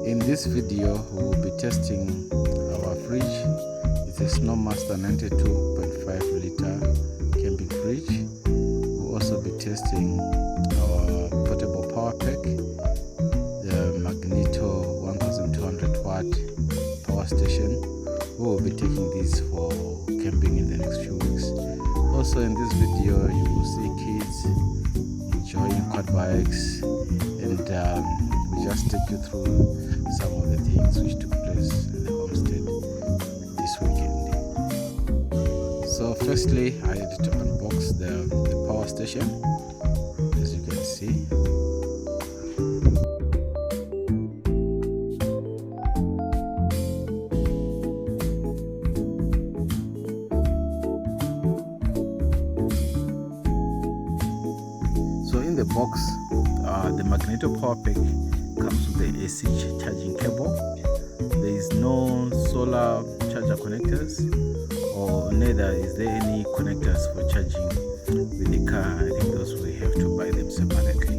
In this video, we will be testing our fridge. It's a Snowmaster 92.5 liter camping fridge. We'll also be testing our portable power pack, the Magneto 1200 watt power station. We will be taking these for camping in the next few weeks. Also in this video, you will see kids enjoying quad bikes, and we just take you through some of the things which took place in the homestead this weekend. So firstly, I had to unbox the power station, as you can see. So in the box, the Magneto power pack comes with the AC charging cable. There is no solar charger connectors, or neither is there any connectors for charging with the car. I think those we have to buy them separately.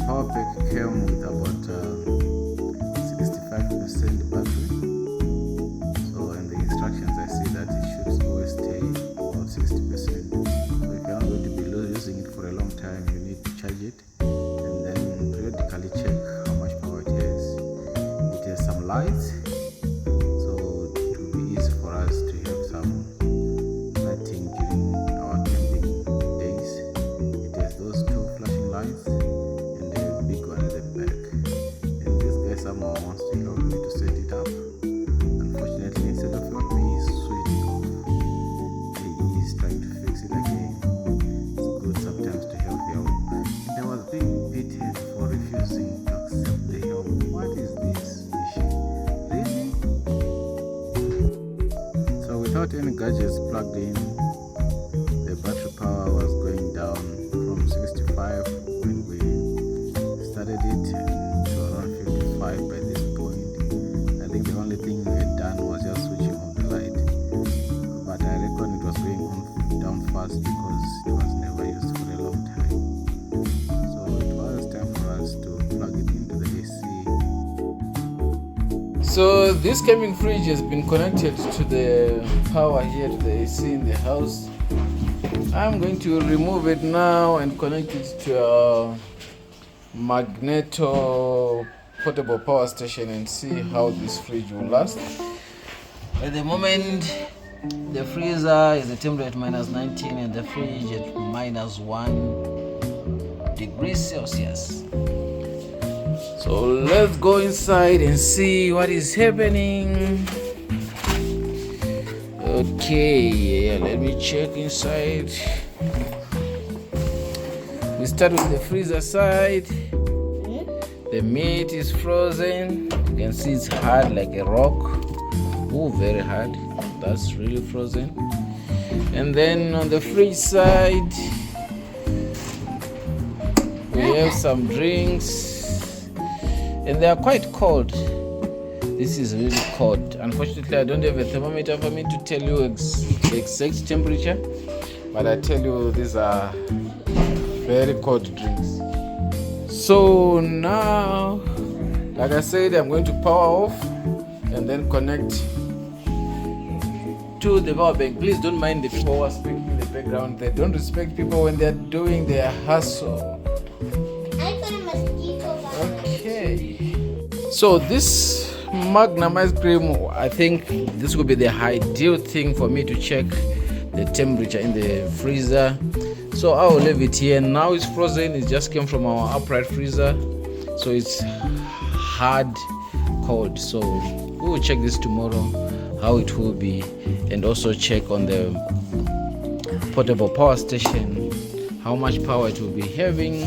Power pack came with about 65% battery. So in the instructions I see that it should always stay about 60%. So if you're not going to be using it for a long time, you need to charge it and then periodically check how much power it has. It has some lights, so it will be easy for us to have some lighting during our camping days. It has those two flashing lights, big one at the back, and this guy somehow wants to help me to set it up. Unfortunately, instead of helping me switch it off, he is trying to fix it again. It's good sometimes to help you out. And I was being beaten for refusing to accept the help. What is this issue? Really? So without any gadgets plugged in, the battery power was going down from 65 when we started it to around 55 by this point. I think the only thing we had done was just switching off the light, but I reckon it was going down fast because it was never used for a long time. So it was time for us to plug it into the AC. So this camping fridge has been connected to the power here, to the AC in the house. I'm going to remove it now and connect it to our Magneto portable power station and see how this fridge will last. At the moment, the freezer is at temperature at -19 and the fridge at -1 degrees Celsius. So let's go inside and see what is happening. Okay, yeah, let me check inside. We start with the freezer side. The meat is frozen. You can see it's hard like a rock. Oh, very hard. That's really frozen. And then on the fridge side, we have some drinks, and they are quite cold. This is really cold. Unfortunately, I don't have a thermometer for me to tell you the exact temperature, but I tell you these are very cold drinks. So now, like I said, I'm going to power off and then connect to the power bank. Please don't mind the people who are speaking in the background. They don't respect people when they're doing their hustle. I got a mosquito. Okay. So this Magnum ice cream, I think this will be the ideal thing for me to check the temperature in the freezer. So I will leave it here. Now it's frozen. It just came from our upright freezer, so it's hard cold. So we will check this tomorrow how it will be, and also check on the portable power station how much power it will be having.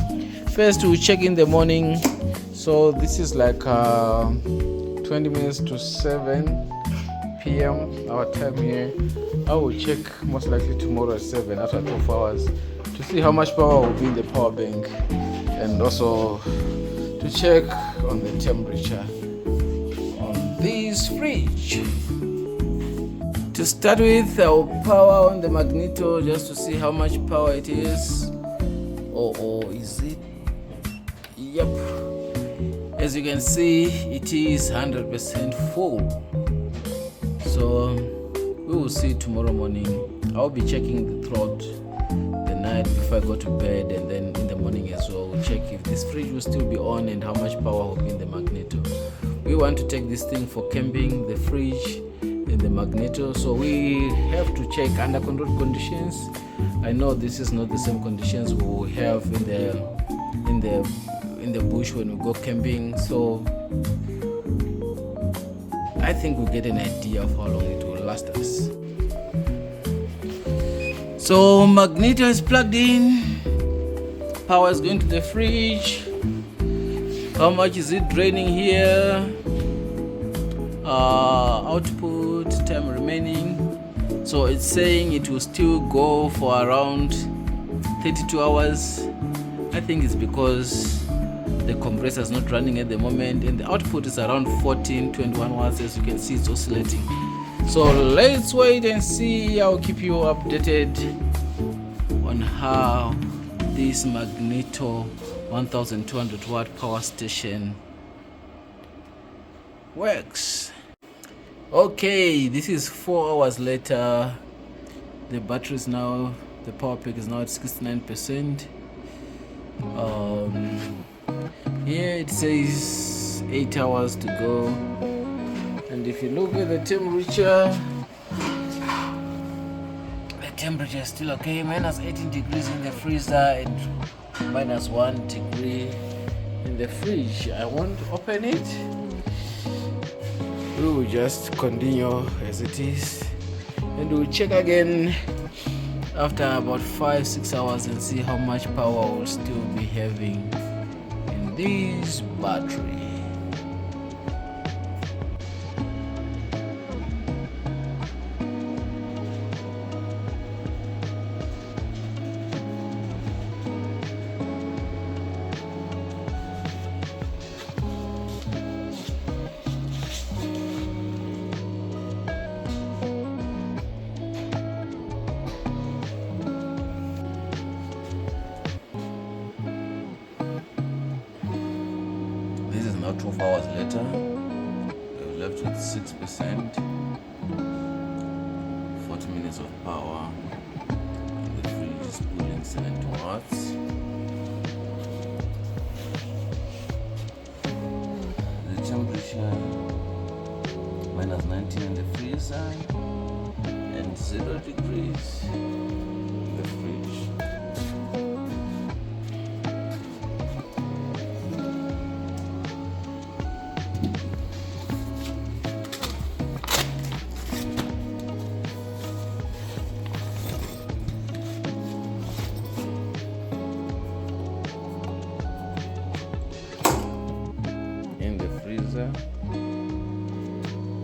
First we'll check in the morning. So this is like 20 minutes to 7 p.m. our time here. I will check most likely tomorrow at 7 after 12 hours to see how much power will be in the power bank, and also to check on the temperature on this fridge. To start with, I'll power on the magneto just to see how much power it is. Oh, is it? Yep. As you can see, it is 100% full. So we will see tomorrow morning. I'll be checking throughout the night before I go to bed, and then in the morning as well, we'll check if this fridge will still be on and how much power will be in the magneto. We want to take this thing for camping, the fridge in the magneto, so we have to check under controlled conditions. I know this is not the same conditions we will have in the bush when we go camping, so I think we'll get an idea of how long it will last us. So magneto is plugged in, power is going to the fridge. How much is it draining here? Output, time remaining. So it's saying it will still go for around 32 hours. I think it's because the compressor is not running at the moment, and the output is around 14-21 watts. As you can see, it's oscillating. So let's wait and see. I'll keep you updated on how this magneto 1200 watt power station works. Okay, this is 4 hours later. The battery is now, the power pack is now at 69%. Here it says 8 hours to go, and if you look at the temperature is still okay. Minus 18 degrees in the freezer and minus 1 degree in the fridge. I won't open it. We will just continue as it is, and we'll check again after about 5-6 hours and see how much power we'll still be having in this battery. Now 12 hours later, we're left with 6%, 40 minutes of power, and the fridge is pulling 70 watts. The temperature minus 19 in the freezer and 0 degrees in the fridge.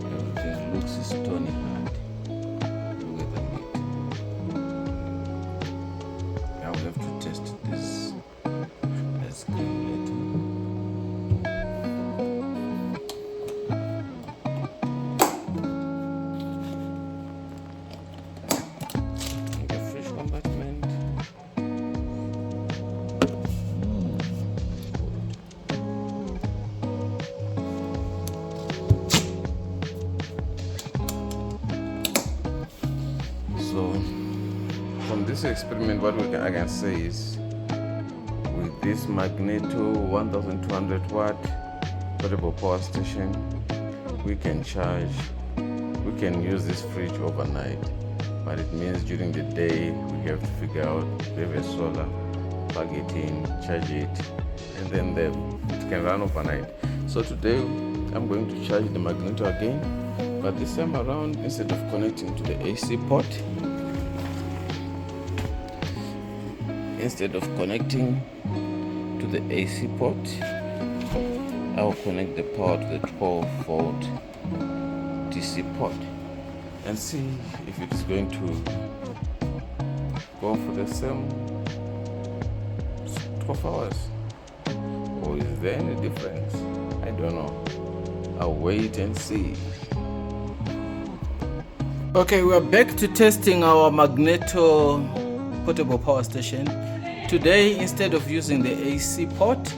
Everything looks stony hard. Look at the meat. I will have to test this ice cream later. In the fridge compartment. So from this experiment, what I can say is, with this magneto 1200 watt portable power station, we can use this fridge overnight, but it means during the day we have to figure out, we have a solar, plug it in, charge it, and then it can run overnight. So today I'm going to charge the magneto again, but this time around, instead of connecting to the AC port, instead of connecting to the AC port, I will connect the power to the 12 volt DC port and see if it's going to go for the same 12 hours, or is there any difference? I don't know. I'll wait and see. Okay, we are back to testing our Magneto portable power station. Today, instead of using the AC port,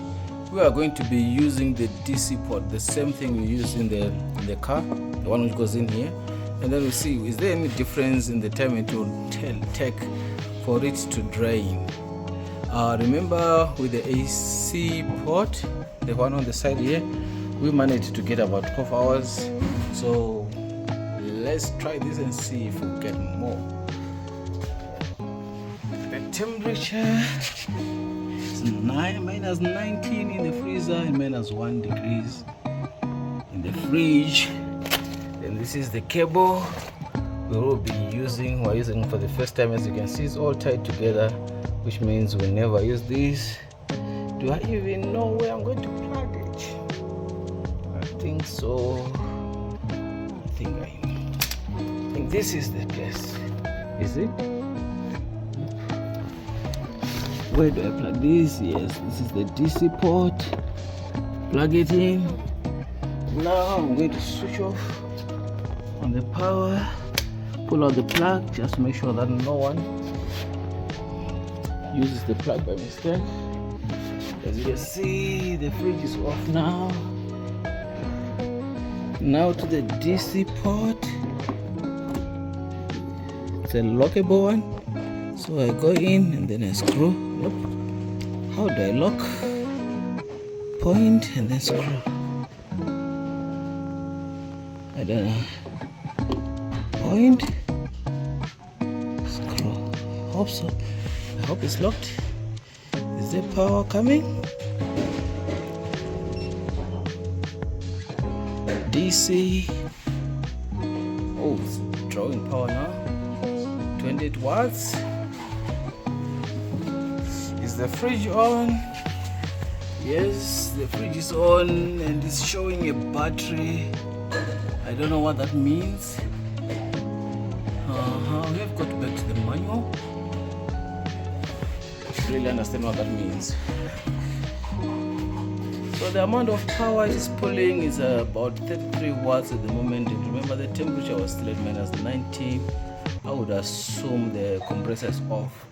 we are going to be using the DC port, the same thing we use in the car, the one which goes in here. And then we'll see, is there any difference in the time it will take for it to drain. Remember, with the AC port, the one on the side here, we managed to get about 12 hours. So let's try this and see if we get more. The temperature is minus 19 in the freezer and minus 1 degrees in the fridge. And this is the cable we're using for the first time. As you can see, it's all tied together, which means we'll never use this. Do I even know where I'm going to plug it? I think so. I think this is the place. Is it? Where do I plug this? Yes, this is the DC port. Plug it in. Now I'm going to switch off on the power. Pull out the plug, just make sure that no one uses the plug by mistake. As you can see, the fridge is off now. Now to the DC port. It's a lockable one, so I go in and then I screw. Nope. How do I lock? Point and then screw. I don't know. Point, screw. Hope so. I hope it's locked. Is there power coming? DC. Oh, it's drawing power now. 28 watts. Is the fridge on? Yes, the fridge is on and it's showing a battery. I don't know what that means. We have got back to the manual. I really understand what that means. So the amount of power it's pulling is about 33 watts at the moment. And remember, the temperature was still at minus 19. I would assume the compressor is off.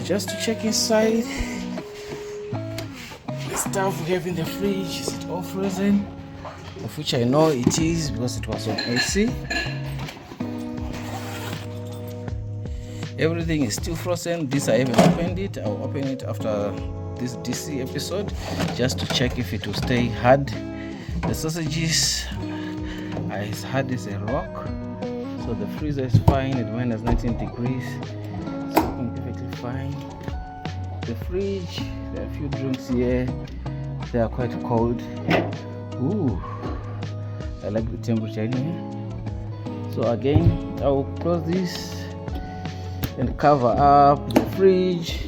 Just to check inside, the stuff we have in the fridge, is it all frozen? Of which I know it is because it was on AC. Everything is still frozen. This I haven't opened it. I'll open it after this DC episode just to check if it will stay hard. The sausages are as hard as a rock. So the freezer is fine at minus 19 degrees. It's working perfectly fine. The fridge, there are a few drinks here. They are quite cold. Ooh, I like the temperature in here. So again, I will close this and cover up the fridge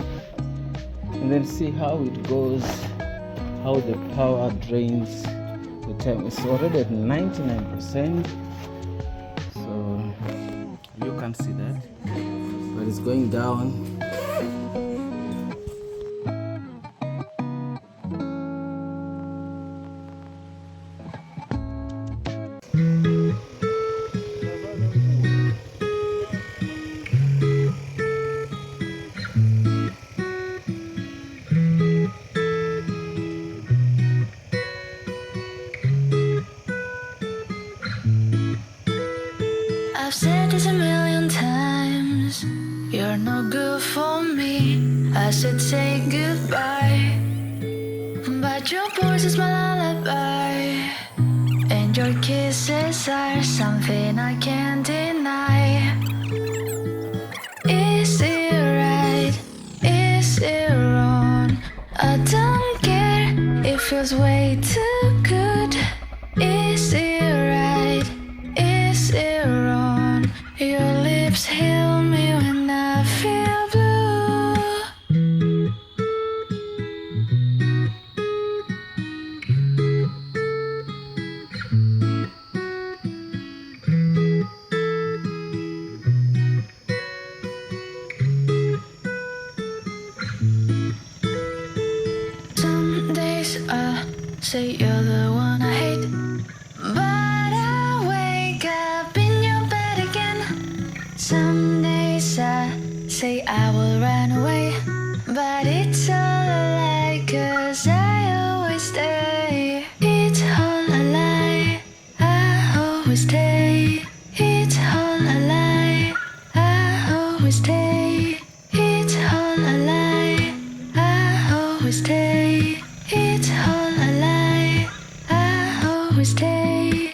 and then see how it goes, how the power drains the time. It's already at 99%, so you can see that, but it's going down. I've said this a million times, you're no good for me. I should say goodbye, but your voice is my lullaby, and your kisses are something I can't deny. Is it right? Is it wrong? I don't care, it feels way too good. Is it right? Is it wrong? Your lips heal me when I feel blue. say you're the one I hate. But I wake up in your bed again. Some days I say I will run away, but it's all a lie, 'cause I always stay. It's all a lie, I always stay. It's all a lie, I always stay. It's all a lie, I always stay. It's all a lie, I always stay.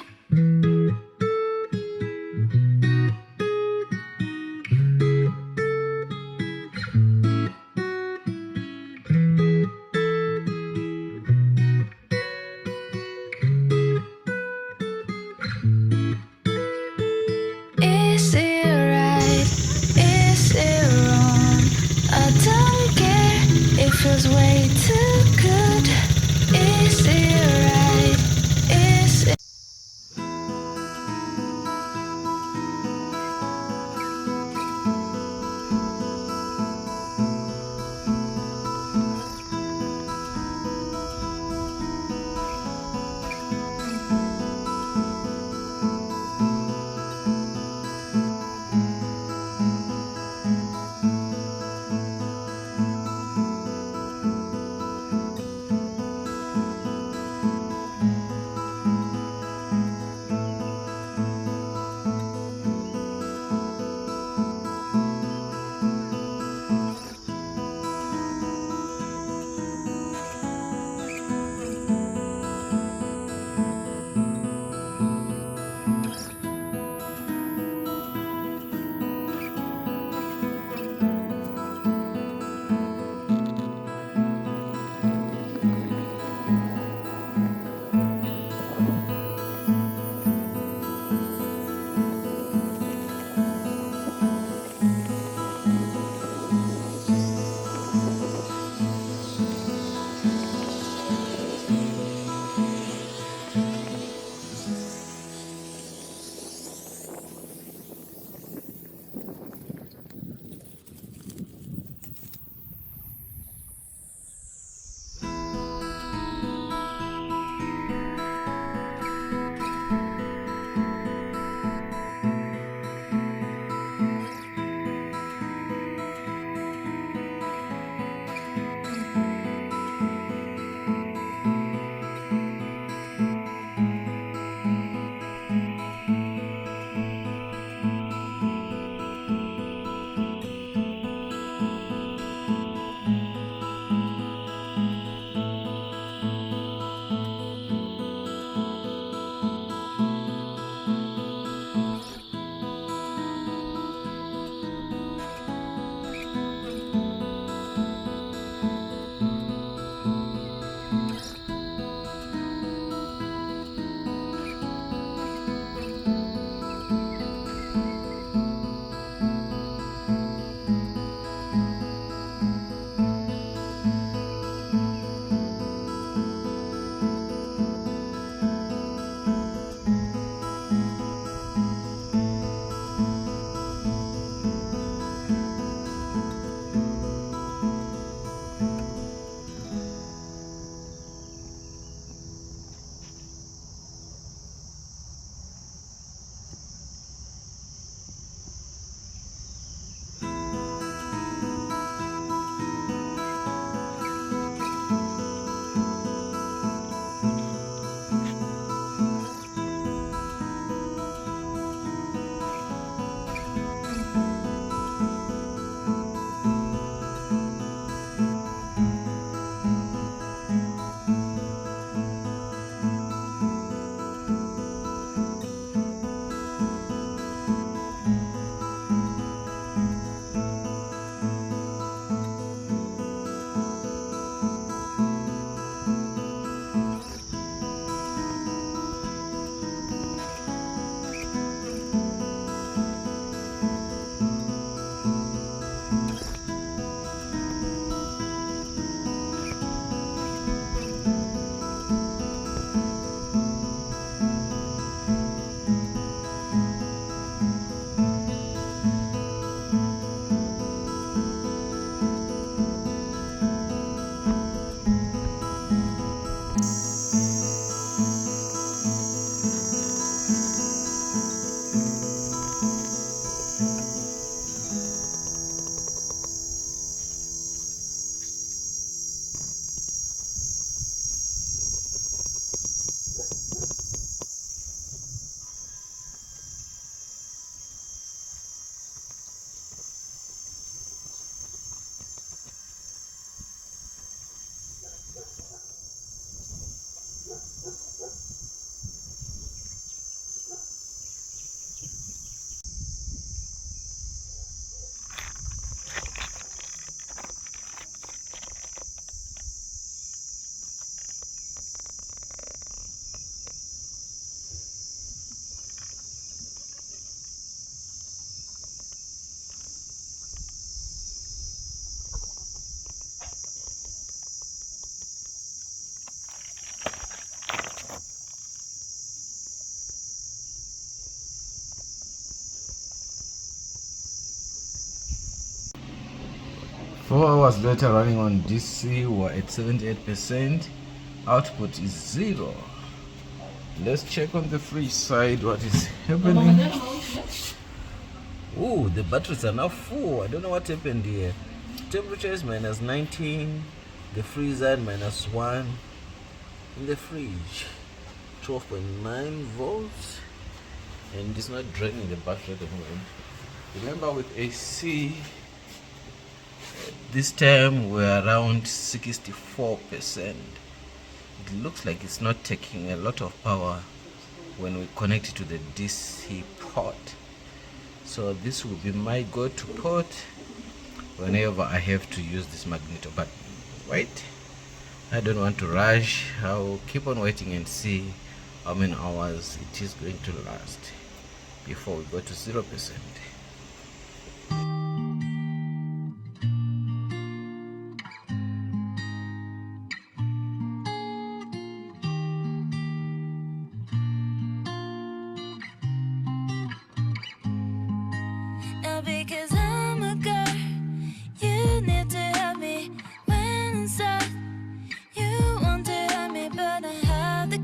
4 hours later, running on DC, we're at 78%. Output is 0. Let's check on the fridge side what is happening. Oh, the batteries are now full. I don't know what happened here. Temperature is minus 19. The freezer -1. In the fridge, 12.9 volts, and it's not draining the battery at the moment. Remember, with AC, this time we're around 64%. It looks like it's not taking a lot of power when we connect it to the DC port. So this will be my go-to port whenever I have to use this magneto. But wait, I don't want to rush. I'll keep on waiting and see how many hours it is going to last before we go to 0%. Now because I'm a girl, you need to help me when I'm sad. You want to help me, but I have the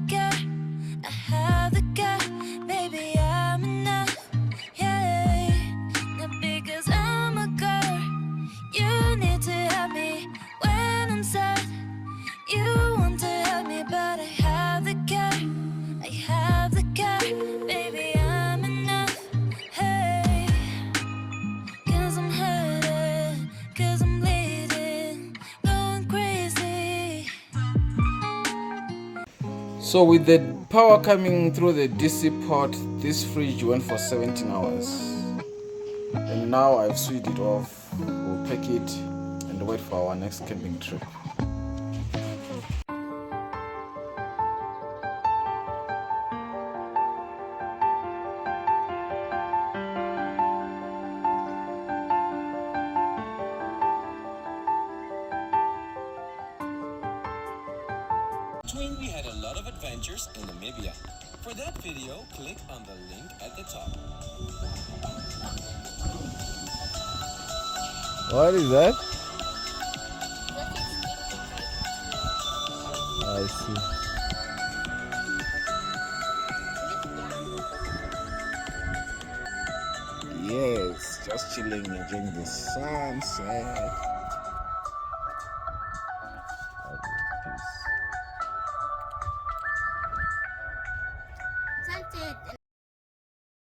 girl, baby, I'm enough, yeah. Now because I'm a girl, you need to help me when I'm sad. You want to help me, but I have the girl, baby, I'm enough, hey. Cause I'm hurting, cause I'm bleeding, going crazy. So with the power coming through the DC port, this fridge went for 17 hours. And now I've switched it off. We'll pack it and wait for our next camping trip. We had a lot of adventures in Namibia. For that video, click on the link at the top. What is that? I see. Yes, just chilling, enjoying the sunset.